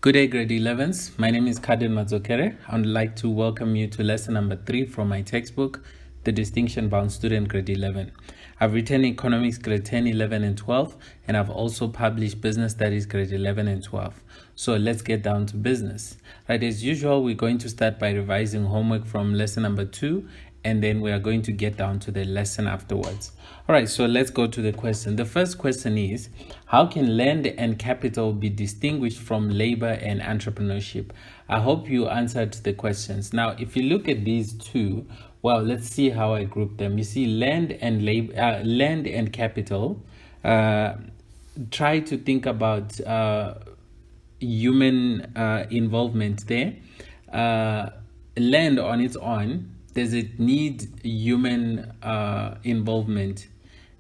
Good day, grade 11s. My name is Carden Madzokere. I would like to welcome you to lesson number 3 from my textbook, The Distinction Bound Student, grade 11. I've written economics grade 10, 11, and 12, and I've also published business studies grade 11 and 12. So let's get down to business. Right, as usual, we're going to start by revising homework from lesson number 2, and then we are going to get down to the lesson afterwards. All right, so let's go to the question. The first question is, how can land and capital be distinguished from labor and entrepreneurship? I hope you answered the questions. Now, if you look at these two, well, let's see how I group them. You see, land and capital. Try to think about human involvement there. Land on its own, does it need human involvement?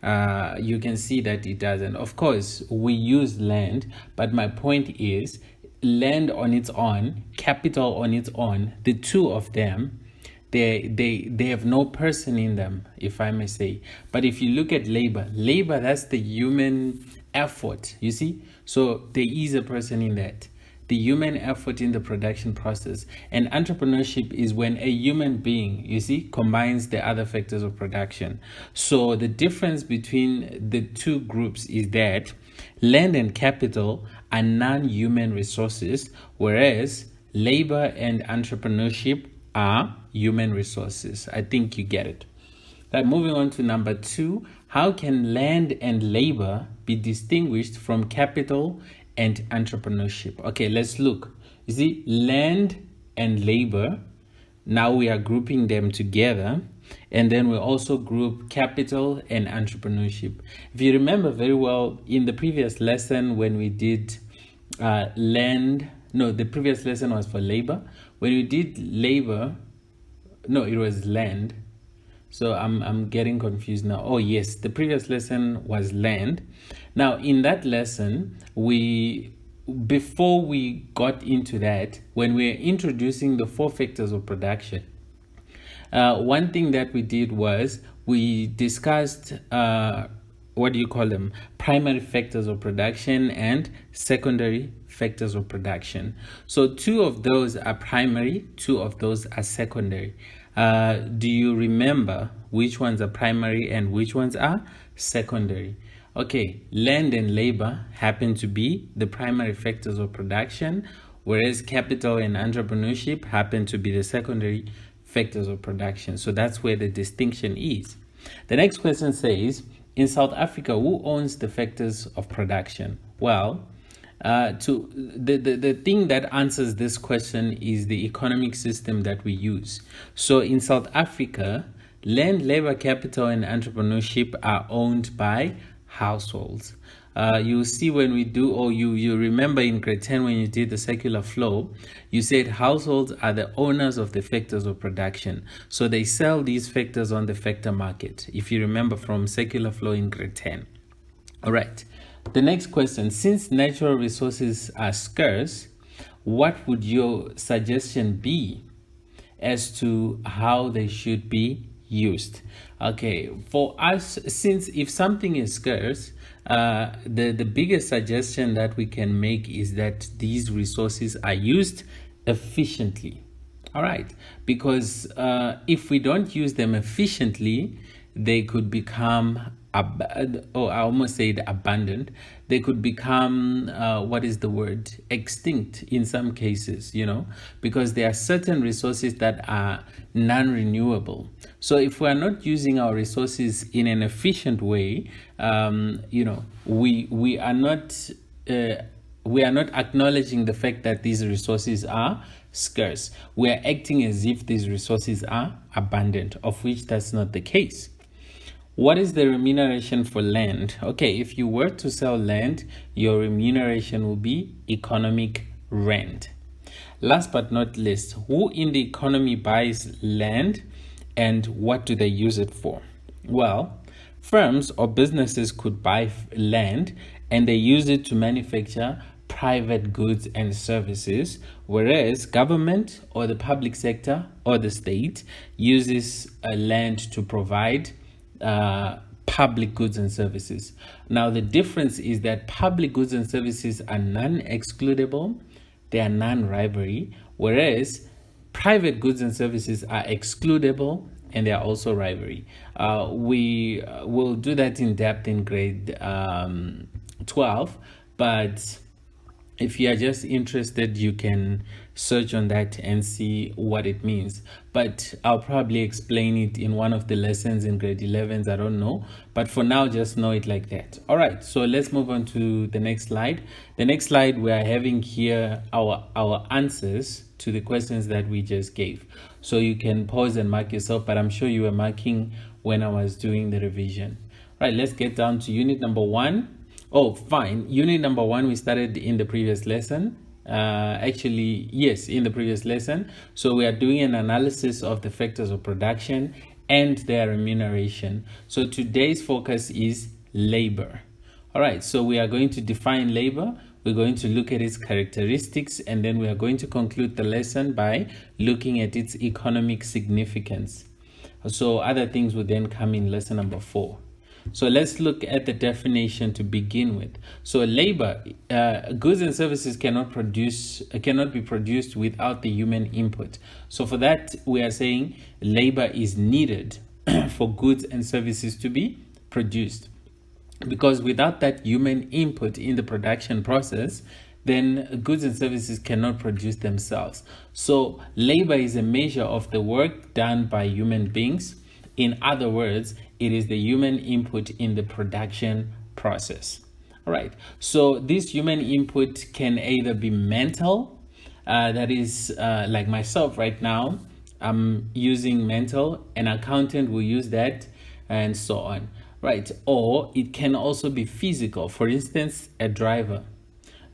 You can see that it doesn't. Of course, we use land, but my point is land on its own, capital on its own, the two of them, they have no person in them, if I may say. But if you look at labor, that's the human effort, you see? So there is a person in that. The human effort in the production process. And entrepreneurship is when a human being, you see, combines the other factors of production. So the difference between the two groups is that land and capital are non-human resources, whereas labor and entrepreneurship are human resources. I think you get it. Right, moving on to number 2, how can land and labor be distinguished from capital and entrepreneurship? Okay, let's look. You see, land and labor, now we are grouping them together, and then we also group capital and entrepreneurship. If you remember very well, in the previous lesson when we did the previous lesson was for labor. When we did labor, no, it was land. So I'm getting confused now. Oh yes, the previous lesson was land. Now in that lesson, before we got into that, when we were introducing the 4 factors of production, one thing that we did was we discussed primary factors of production and secondary factors of production. So 2 of those are primary, 2 of those are secondary. Do you remember which ones are primary and which ones are secondary? Okay, land and labor happen to be the primary factors of production, whereas capital and entrepreneurship happen to be the secondary factors of production. So that's where the distinction is. The next question says, in South Africa, who owns the factors of production? Well, the thing that answers this question is the economic system that we use. So in South Africa, land, labor, capital, and entrepreneurship are owned by households. You see when we do, or you remember in grade 10 when you did the circular flow, you said households are the owners of the factors of production. So they sell these factors on the factor market, if you remember from circular flow in grade 10. All right. The next question, since natural resources are scarce, what would your suggestion be as to how they should be used? Okay, for us, since if something is scarce, the biggest suggestion that we can make is that these resources are used efficiently. All right, because if we don't use them efficiently, they could become abundant. They could become extinct in some cases, because there are certain resources that are non-renewable. So if we are not using our resources in an efficient way, we are not acknowledging the fact that these resources are scarce. We are acting as if these resources are abundant, of which that's not the case. What is the remuneration for land? Okay, if you were to sell land, your remuneration will be economic rent. Last but not least, who in the economy buys land and what do they use it for? Well, firms or businesses could buy land and they use it to manufacture private goods and services, whereas government or the public sector or the state uses land to provide public goods and services. Now, the difference is that public goods and services are non-excludable. they are non-rivalry, whereas private goods and services are excludable and they are also rivalry. We will do that in depth in grade 12, but if you are just interested, you can search on that and see what it means. But I'll probably explain it in one of the lessons in grade 11s. I don't know. But for now, just know it like that. All right. So let's move on to the next slide. The next slide, we are having here our answers to the questions that we just gave. So you can pause and mark yourself, but I'm sure you were marking when I was doing the revision. All right. Let's get down to unit number 1. Oh, fine. Unit number 1, we started in the previous lesson. Actually, yes, in the previous lesson. So we are doing an analysis of the factors of production and their remuneration. So today's focus is labor. All right, so we are going to define labor. We're going to look at its characteristics, and then we are going to conclude the lesson by looking at its economic significance. So other things will then come in lesson number 4. So let's look at the definition to begin with. So labor, goods and services cannot be produced without the human input. So for that, we are saying labor is needed for goods and services to be produced. Because without that human input in the production process, then goods and services cannot produce themselves. So labor is a measure of the work done by human beings. In other words, it is the human input in the production process. All right. So this human input can either be mental, that is like myself right now, I'm using mental, an accountant will use that, and so on. Right. Or it can also be physical. For instance, a driver.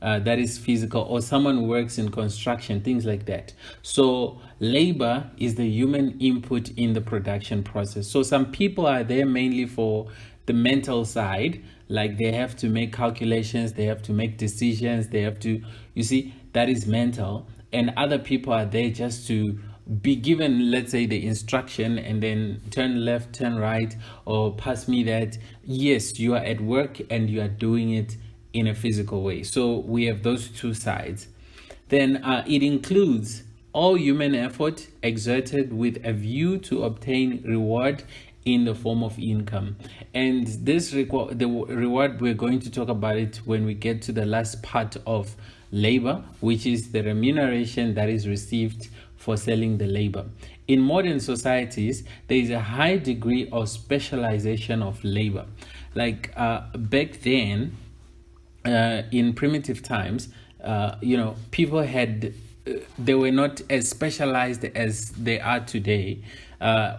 That is physical, or someone who works in construction, things like that. So labor is the human input in the production process. So some people are there mainly for the mental side, like they have to make calculations, they have to make decisions, they have to, you see, that is mental. And other people are there just to be given, let's say, the instruction and then turn left, turn right, or pass me that. Yes, you are at work and you are doing it in a physical way. So we have those two sides. Then it includes all human effort exerted with a view to obtain reward in the form of income. And this the reward, we're going to talk about it when we get to the last part of labor, which is the remuneration that is received for selling the labor. In modern societies, there is a high degree of specialization of labor. Like back then, in primitive times, people had they were not as specialized as they are today.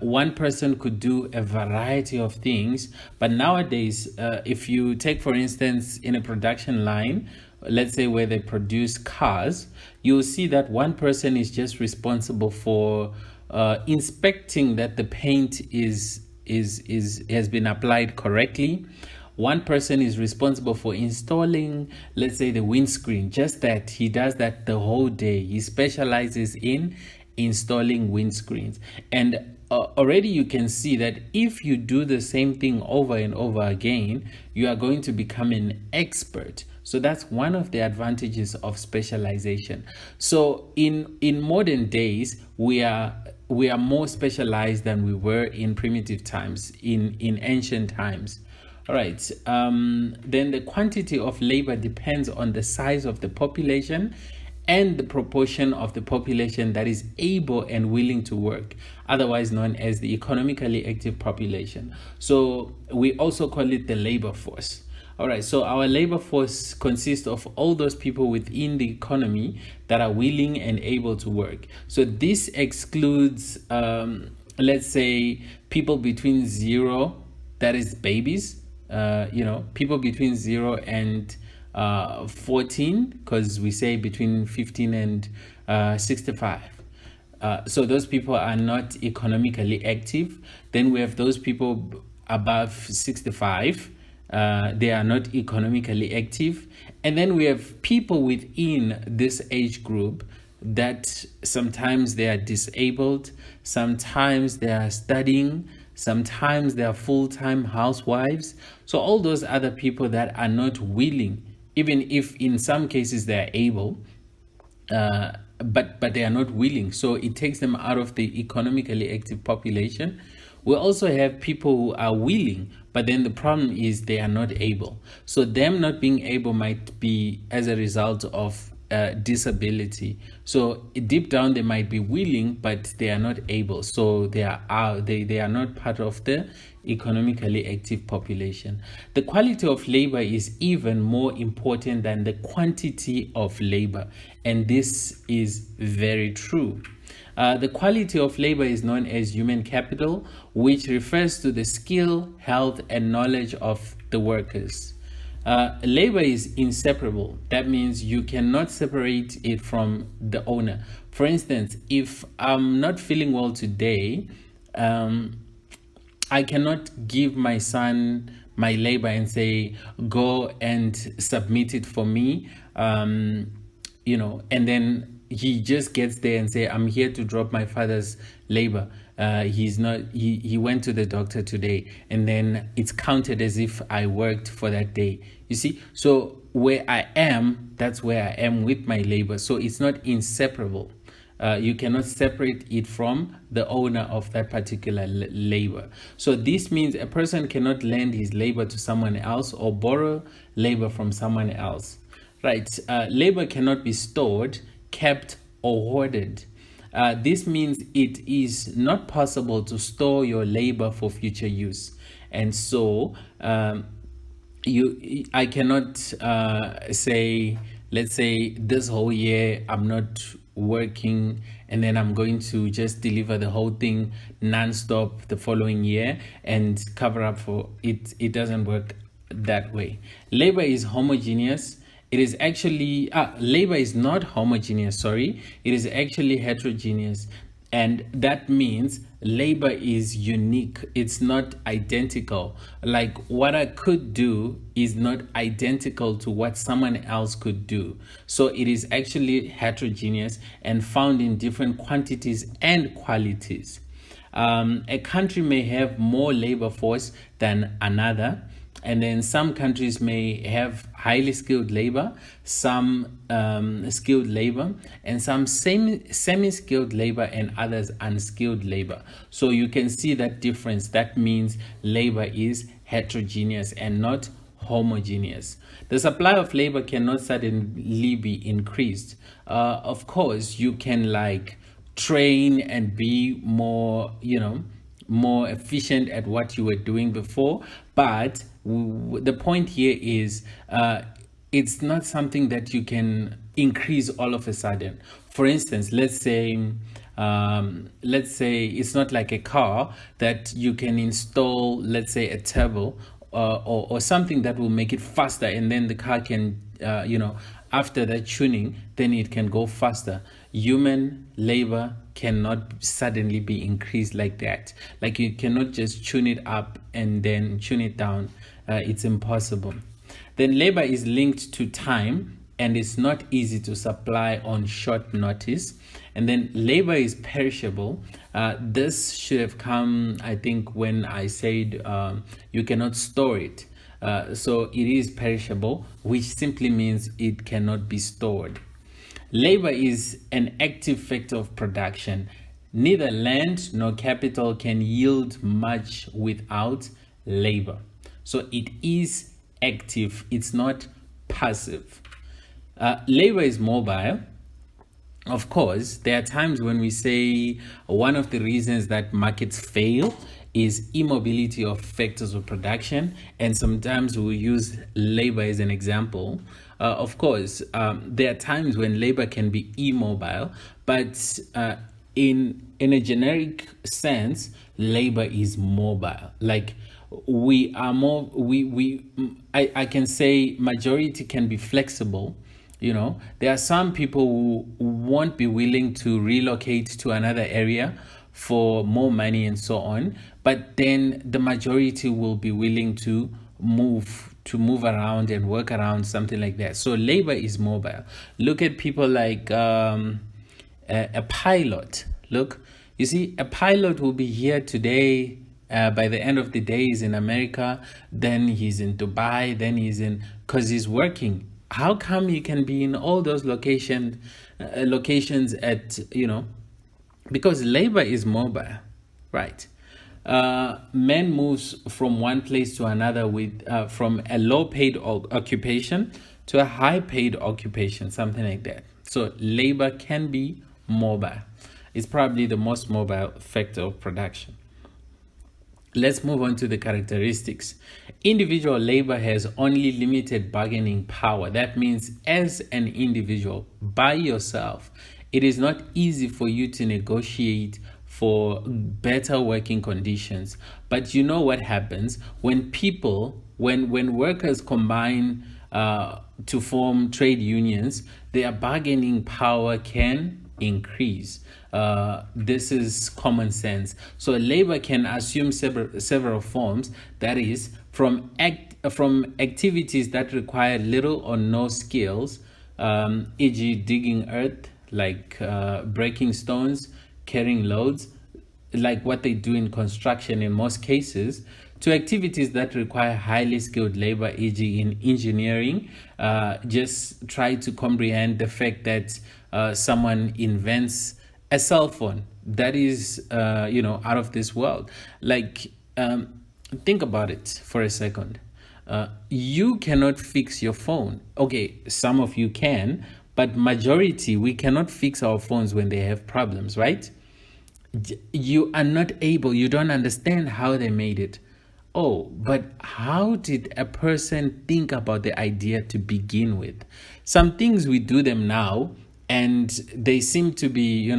One person could do a variety of things, but nowadays, if you take, for instance, in a production line, let's say where they produce cars, you'll see that one person is just responsible for inspecting that the paint has been applied correctly. One person is responsible for installing, let's say, the windscreen. Just that he does that the whole day. He specializes in installing windscreens. And already you can see that if you do the same thing over and over again, you are going to become an expert. So that's one of the advantages of specialization. So in modern days, we are more specialized than we were in primitive times, in ancient times. All right. Then the quantity of labor depends on the size of the population and the proportion of the population that is able and willing to work, otherwise known as the economically active population. So we also call it the labor force. All right. So our labor force consists of all those people within the economy that are willing and able to work. So this excludes, let's say, people between 0, that is babies. People between 0 and 14, because we say between 15 and 65. So those people are not economically active. Then we have those people above 65. They are not economically active. And then we have people within this age group that sometimes they are disabled, sometimes they are studying, sometimes they are full-time housewives. So all those other people that are not willing, even if in some cases they are able, but they are not willing. So it takes them out of the economically active population. We also have people who are willing, but then the problem is they are not able. So them not being able might be as a result of disability. So deep down they might be willing, but they are not able. So they are not part of the economically active population. The quality of labor is even more important than the quantity of labor, and this is very true. The quality of labor is known as human capital, which refers to the skill, health, and knowledge of the workers. Labor is inseparable. That means you cannot separate it from the owner. For instance, if I'm not feeling well today, I cannot give my son my labor and say, go and submit it for me, and then he just gets there and say, I'm here to drop my father's labor. He went to the doctor today, and then it's counted as if I worked for that day. You see, so where I am, that's where I am with my labor. So it's not inseparable. You cannot separate it from the owner of that particular labor. So this means a person cannot lend his labor to someone else or borrow labor from someone else. Right? Labor cannot be stored, kept, or hoarded. This means it is not possible to store your labor for future use. And so I cannot say, let's say this whole year I'm not working and then I'm going to just deliver the whole thing non-stop the following year and cover up for it. It doesn't work that way. Labor is homogeneous. It is actually, labor is not homogeneous, sorry. It is actually heterogeneous. And that means labor is unique. It's not identical. Like what I could do is not identical to what someone else could do. So it is actually heterogeneous and found in different quantities and qualities. A country may have more labor force than another. And then some countries may have highly skilled labor, some skilled labor, and some semi-skilled labor, and others unskilled labor. So you can see that difference. That means labor is heterogeneous and not homogeneous. The supply of labor cannot suddenly be increased. Of course, you can train and be more, more efficient at what you were doing before, but the point here is it's not something that you can increase all of a sudden. For instance, let's say it's not like a car that you can install, let's say, a turbo or something that will make it faster, and then the car can after that tuning, then it can go faster. Human labor cannot suddenly be increased like that. Like you cannot just tune it up and then tune it down. It's impossible. Then labor is linked to time and it's not easy to supply on short notice. And then labor is perishable. This should have come, I think, when I said you cannot store it. So it is perishable, which simply means it cannot be stored. Labor is an active factor of production. Neither land nor capital can yield much without labor. So it is active, it's not passive. Labor is mobile. Of course, there are times when we say one of the reasons that markets fail is immobility of factors of production, and sometimes we use labor as an example. Of course, there are times when labor can be immobile, but in a generic sense, labor is mobile. Like we are more, I can say majority can be flexible. There are some people who won't be willing to relocate to another area for more money and so on, but then the majority will be willing to move around and work around, something like that. So labor is mobile. Look at people like a pilot. Look, you see, a pilot will be here today. By the end of the day, he's in America, then he's in Dubai, then because he's working. How come you can be in all those locations at, because labor is mobile, right? Man moves from one place to another with from a low paid occupation to a high paid occupation, something like that. So labor can be mobile. It's probably the most mobile factor of production. Let's move on to the characteristics. Individual labor has only limited bargaining power. That means as an individual, by yourself, it is not easy for you to negotiate for better working conditions. But you know what happens when when workers combine to form trade unions, their bargaining power can increase. This is common sense. So labor can assume several forms, that is from activities that require little or no skills, e.g. digging earth, like breaking stones, carrying loads, like what they do in construction in most cases, to activities that require highly skilled labor, e.g. in engineering. Just try to comprehend the fact that someone invents a cell phone that is out of this world. Like, think about it for a second. You cannot fix your phone. Okay, some of you can, but majority, we cannot fix our phones when they have problems, right? You are not able, you don't understand how they made it. Oh, but how did a person think about the idea to begin with? Some things we do them now and they seem to be,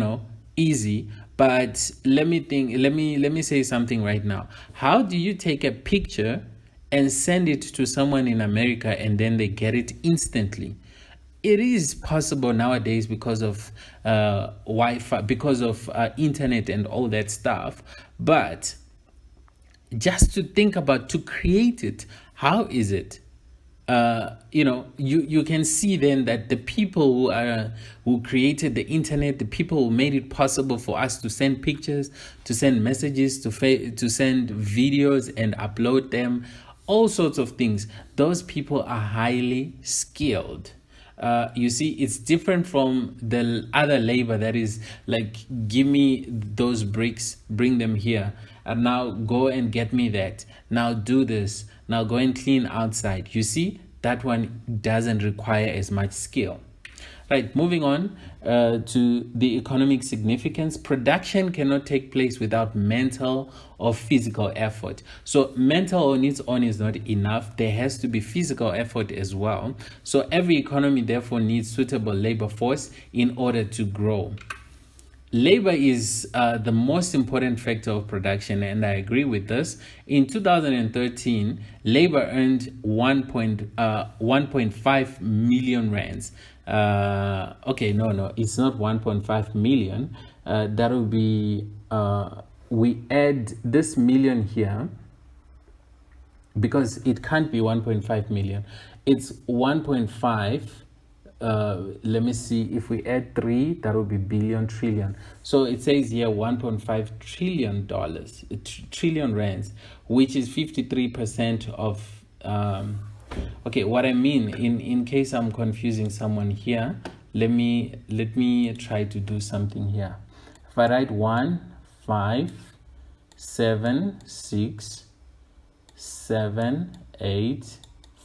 easy, but let me say something right now. How do you take a picture and send it to someone in America and then they get it instantly? It is possible nowadays because of Wi-Fi, because of internet and all that stuff. But just to think about, to create it, how is it? You can see then that the people who created the internet, the people who made it possible for us to send pictures, to send messages, to send videos and upload them, all sorts of things, those people are highly skilled. You see, it's different from the other labor that is like, give me those bricks, bring them here, and now go and get me that, now do this, now go and clean outside. You see, that one doesn't require as much skill. Right, moving on to the economic significance. Production cannot take place without mental or physical effort. So mental on its own is not enough. There has to be physical effort as well. So every economy therefore needs suitable labor force in order to grow. Labor is the most important factor of production, and I agree with this. In 2013, labor earned 1.5 million rands. Okay, no, it's not 1.5 million. That will be, we add this million here because it can't be 1.5 million. It's 1.5. Let me see, if we add 3, that will be billion, trillion. So it says here $1.5 trillion, trillion rands, which is 53% of, okay, what I mean, in case I'm confusing someone here, let me try to do something here. If I write 1, 5, 7, 6, 7, 8,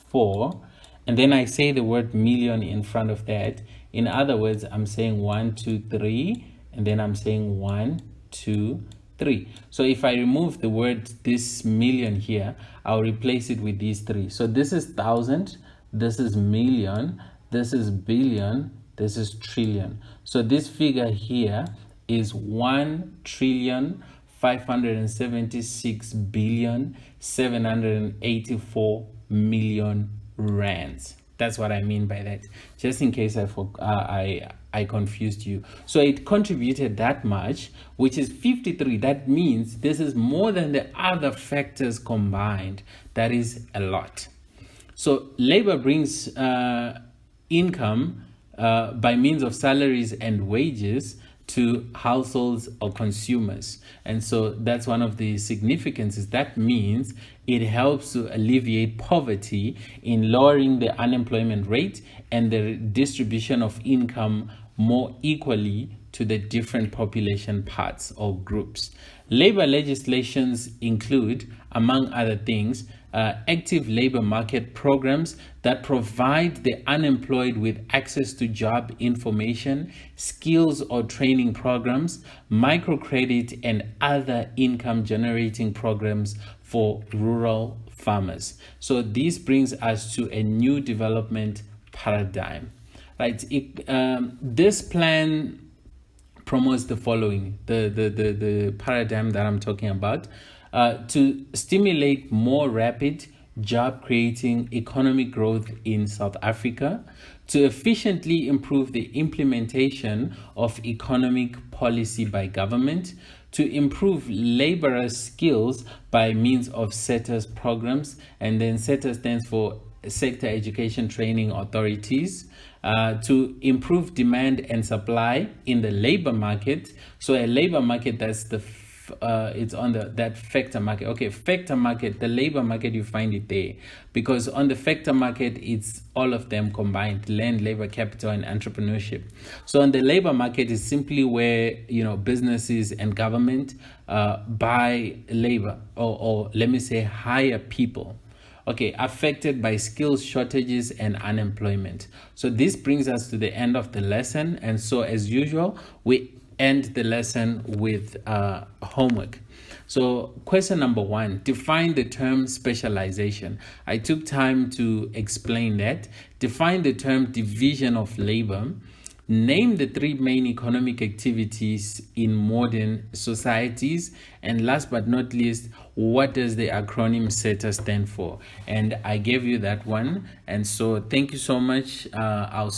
4, and then I say the word million in front of that. In other words, I'm saying 1, 2, 3, and then I'm saying 1, 2, 3. So if I remove the word this million here, I'll replace it with these 3. So this is thousand, this is million, this is billion, this is trillion. So this figure here is 1,576,784,000,000 rands. That's what I mean by that, just in case I confused you. So it contributed that much, which is 53. That means this is more than the other factors combined. That is a lot. So labor brings income by means of salaries and wages to households or consumers. And so that's one of the significances. That means it helps to alleviate poverty in lowering the unemployment rate and the distribution of income more equally to the different population parts or groups. Labor legislations include, among other things, active labor market programs that provide the unemployed with access to job information, skills or training programs, microcredit, and other income generating programs for rural farmers. So this brings us to a new development paradigm. Right? This plan promotes the following, the paradigm that I'm talking about, to stimulate more rapid job creating economic growth in South Africa, to efficiently improve the implementation of economic policy by government, to improve laborer skills by means of SETA's programs, and then SETA stands for Sector Education Training Authorities, to improve demand and supply in the labor market. So a labor market, that's the it's on that factor market. Okay, factor market, the labor market, you find it there, because on the factor market it's all of them combined: land, labor, capital, and entrepreneurship. So on the labor market is simply where businesses and government buy labor, or let me say hire people, okay, affected by skills shortages and unemployment. So this brings us to the end of the lesson. And so as usual, we end the lesson with homework. So question number 1, define the term specialization. I took time to explain that. Define the term division of labor. Name the 3 main economic activities in modern societies. And last but not least, what does the acronym SETA stand for? And I gave you that one. And so thank you so much. I'll